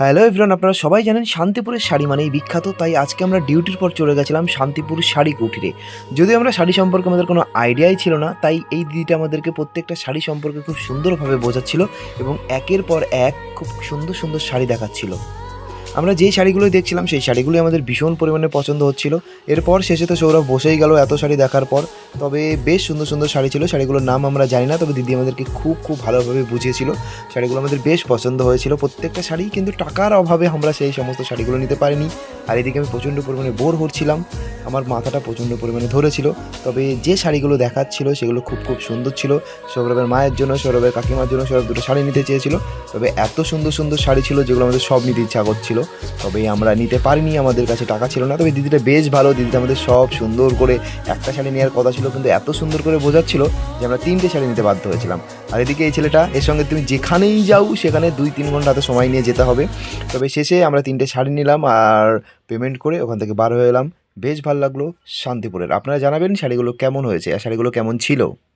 Hello everyone, আপনারা সবাই জানেন শান্তিপুরের শাড়ি মানেই বিখ্যাত। তাই আজকে আমরা ডিউটির পর চলে গেছিলাম শান্তিপুর শাড়ি কুটিরে। যদিও আমরা শাড়ি সম্পর্কে আমাদের কোনো আইডিয়াই ছিল না, তাই এই দিদিটা আমাদেরকে প্রত্যেকটা শাড়ি সম্পর্কে খুব সুন্দরভাবে বোঝাচ্ছিল এবং একের পর এক খুব সুন্দর সুন্দর শাড়ি দেখাচ্ছিল। আমরা যেই শাড়িগুলোই দেখছিলাম সেই শাড়িগুলোই আমাদের ভীষণ পরিমাণে পছন্দ হচ্ছিল। এরপর শেষে তো সৌরভ বসেই গেল এত শাড়ি দেখার পর। তবে বেশ সুন্দর সুন্দর শাড়ি ছিল, শাড়িগুলোর নাম আমরা জানি না, তবে দিদি আমাদেরকে খুব খুব ভালোভাবে বুঝিয়েছিল। শাড়িগুলো আমাদের বেশ পছন্দ হয়েছিল প্রত্যেকটা শাড়ি, কিন্তু টাকার অভাবে আমরা সেই সমস্ত শাড়িগুলো নিতে পারিনি। আর এদিকে আমি প্রচণ্ড পরিমাণে বোর হচ্ছিলাম, আমার মাথাটা প্রচণ্ড পরিমাণে ধরেছিল। তবে যে শাড়িগুলো দেখাচ্ছিল সেগুলো খুব খুব সুন্দর ছিল। সৌরভের মায়ের জন্য, সৌরভের কাকিমার জন্য সৌরভ দুটো শাড়ি নিতে চেয়েছিল। তবে এত সুন্দর সুন্দর শাড়ি ছিল যেগুলো আমাদের সব নিতে ইচ্ছা করছিল, তবে আমরা নিতে পারিনি, আমাদের কাছে টাকা ছিল না। তবে দিদিটা বেশ ভালো, দিদিটা আমাদের সব সুন্দর করে, একটা শাড়ি নেওয়ার কথা ছিল কিন্তু এত সুন্দর করে বোঝাচ্ছিল যে আমরা 3টে শাড়ি নিতে বাধ্য হয়েছিলাম। আর এদিকে এই ছেলেটা, এর সঙ্গে তুমি যেখানেই যাও সেখানে 2-3 ঘন্টা হাতে সময় নিয়ে যেতে হবে। তবে শেষে আমরা 3টে শাড়ি নিলাম আর পেমেন্ট করে ওখান থেকে বার হয়ে এলাম। বেশ ভালো লাগলো শান্তিপুরের। আপনারা জানাবেন শাড়িগুলো কেমন হয়েছে আর শাড়িগুলো কেমন ছিল।